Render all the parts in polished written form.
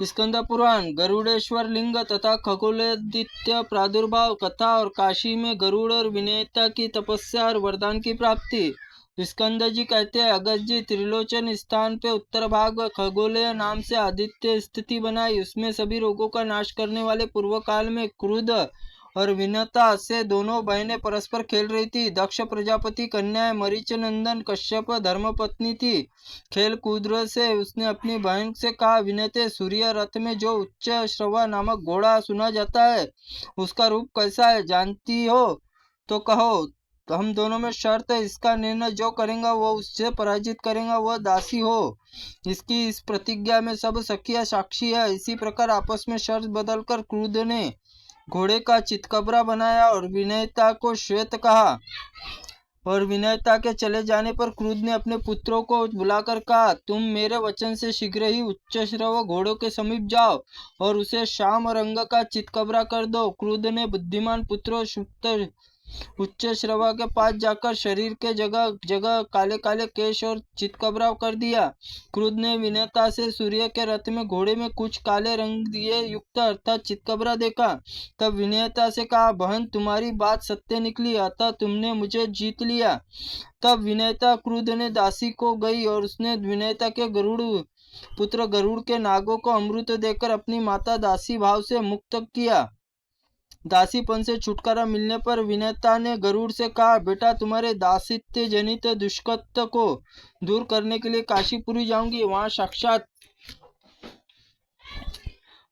स्कंद पुराण, गरुड़ेश्वर लिंग तथा खगोलादित्य प्रादुर्भाव कथा और काशी में गरुड़ और विनयता की तपस्या और वरदान की प्राप्ति। स्कंद जी कहते हैं, अगस्त जी त्रिलोचन स्थान पे उत्तर भाग खगोलय नाम से आदित्य स्थिति बनाई। उसमें सभी रोगों का नाश करने वाले पूर्व काल में क्रुद्ध और विनता से दोनों बहनें परस्पर खेल रही थी। दक्ष प्रजापति कन्या मरीच नंदन कश्यप धर्मपत्नी थी। खेल कूद से उसने अपनी बहन से कहा, विनते, सूर्य रथ में जो उच्च श्रवा नामक घोड़ा सुना जाता है, उसका रूप कैसा है, जानती हो तो कहो। तो हम दोनों में शर्त है, इसका निर्णय जो करेगा वो उससे पराजित करेगा, वह दासी हो। इसकी इस प्रतिज्ञा में सब सखियां साक्षी है। इसी प्रकार आपस में शर्त बदलकर क्रुद्ध ने घोड़े का चितकबरा बनाया और विनयता को श्वेत कहा। और विनयता के चले जाने पर क्रुद्ध ने अपने पुत्रों को बुलाकर कहा, तुम मेरे वचन से शीघ्र ही उच्चश्रव घोड़ों के समीप जाओ और उसे श्याम रंग का चितकबरा कर दो। क्रुद्ध ने बुद्धिमान पुत्रों सुप्त उच्च श्रवा के पास जाकर शरीर के जगह जगह काले काले केश और चितकबरा कर दिया। क्रुद्ध ने विनयता से सूर्य के रथ में घोड़े में कुछ काले रंग दिए युक्त अर्थात चितकबरा देखा। तब विनयता से कहा, बहन, तुम्हारी बात सत्य निकली, अतः तुमने मुझे जीत लिया। तब विनयता क्रुद्ध ने दासी को गई और उसने विनयता के गरुड़ पुत्र गरुड़ के नागों को अमृत देकर अपनी माता दासी भाव से मुक्त किया। दासीपन से छुटकारा मिलने पर विनयता ने गरुड़ से कहा, बेटा, तुम्हारे दासित्व जनित दुष्कृत्य को दूर करने के लिए काशीपुरी जाऊंगी। वहां साक्षात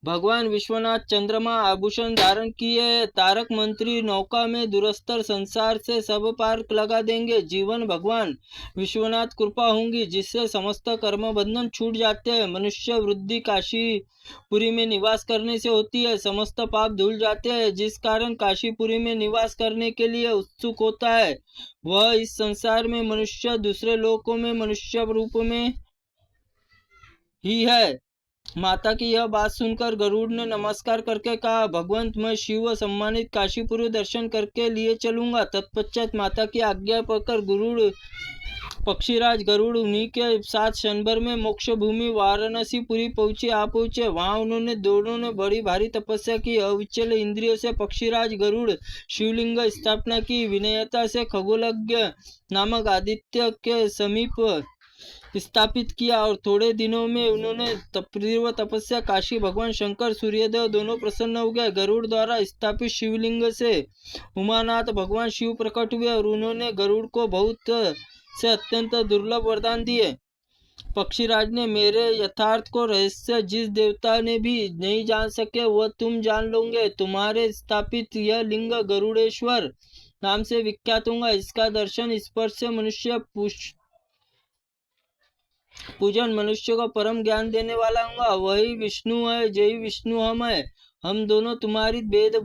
भगवान विश्वनाथ चंद्रमा आभूषण धारण किए तारक मंत्री नौका में दुरस्तर संसार से सब पार लगा देंगे। जीवन भगवान विश्वनाथ कृपा होंगी जिससे समस्त कर्म बंधन छूट जाते हैं। मनुष्य वृद्धि काशीपुरी में निवास करने से होती है। समस्त पाप धुल जाते हैं। जिस कारण काशीपुरी में निवास करने के लिए उत्सुक होता है वह इस संसार में मनुष्य दूसरे लोकों में मनुष्य रूप में ही है। माता की यह बात सुनकर गरुड़ ने नमस्कार करके कहा, भगवंत, मैं शिव सम्मानित काशीपुरी दर्शन करके लिए चलूंगा। तत्पश्चात माता की आज्ञा पाकर गरुड़ पक्षीराज गरुड़ उन्हीं के साथ क्षण भर में मोक्ष भूमि वाराणसी पुरी पहुंचे। वहां उन्होंने दोनों ने बड़ी भारी तपस्या की। अविचल इंद्रियों से पक्षीराज गरुड़ शिवलिंग स्थापना की। विनयता से खगोलज्ञ नामक आदित्य के समीप स्थापित किया और थोड़े दिनों में उन्होंने तीव्र तपस्या काशी भगवान शंकर सूर्यदेव दोनों प्रसन्न हो गए। गरुड़ द्वारा स्थापित शिवलिंग से उमानाथ भगवान शिव प्रकट हुए और उन्होंने गरुड़ को बहुत से अत्यंत दुर्लभ वरदान दिए। पक्षीराज ने, मेरे यथार्थ को रहस्य जिस देवता ने भी नहीं जान सके वह तुम जान लोगे। तुम्हारे स्थापित यह लिंग गरुड़ेश्वर नाम से विख्यात होगा। इसका दर्शन स्पर्श से मनुष्य पूजन मनुष्य को परम ज्ञान देने वाला होगा। वही विष्णु है, जय विष्णु हम है। हम दोनों तुम्हारी वेद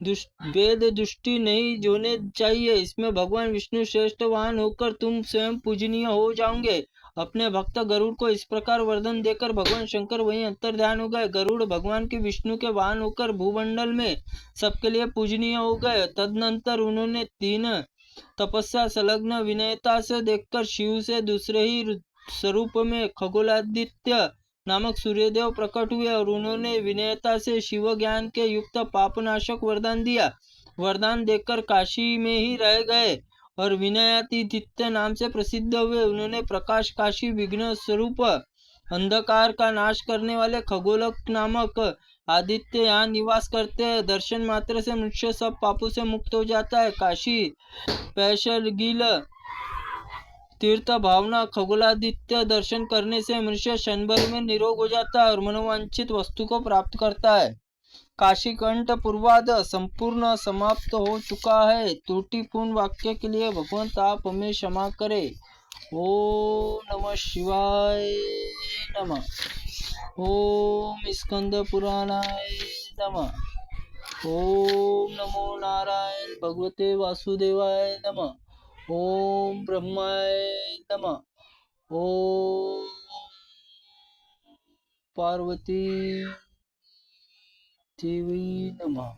दृष्टि नहीं होने चाहिए। इसमें भगवान विष्णु श्रेष्ठ वाहन होकर तुम स्वयं पूजनीय हो जाओगे। अपने भक्त गरुड़ को इस प्रकार वरदान देकर भगवान शंकर वहीं अंतर ध्यान हो गए। गरुड़ भगवान के विष्णु के वाहन होकर भूमंडल में सबके लिए पूजनीय हो गए। तदनंतर उन्होंने 3 तपस्या संलग्न विनयता से देखकर शिव से दूसरे ही स्वरूप में खगोलादित्य नामक सूर्यदेव प्रकट हुए और उन्होंने विनयता से शिव ज्ञान के युक्त पापनाशक वरदान दिया। वरदान देकर काशी में ही रह गए और विनयादित्य नाम से प्रसिद्ध हुए। उन्होंने प्रकाश काशी विघ्न स्वरूप अंधकार का नाश करने वाले खगोलक नामक आदित्य यहाँ निवास करते हैं। दर्शन मात्र से मनुष्य सब पापों से मुक्त हो जाता है। काशी पैशलगील तीर्थ भावना खगोलादित्य दर्शन करने से मनुष्य क्षण भर में निरोग हो जाता है और मनोवांछित वस्तु को प्राप्त करता है। काशी कंठ पूर्वाद संपूर्ण समाप्त हो चुका है। त्रुटिपूर्ण वाक्य के लिए भगवंत आप हमें क्षमा करे। ओम नमः शिवाय नमः। ओम स्कंद पुराणाय नमः। ओम नमो नारायण भगवते वासुदेवाय नमः। ओम ब्रह्माय नमः। ओम पार्वती देवी नमः।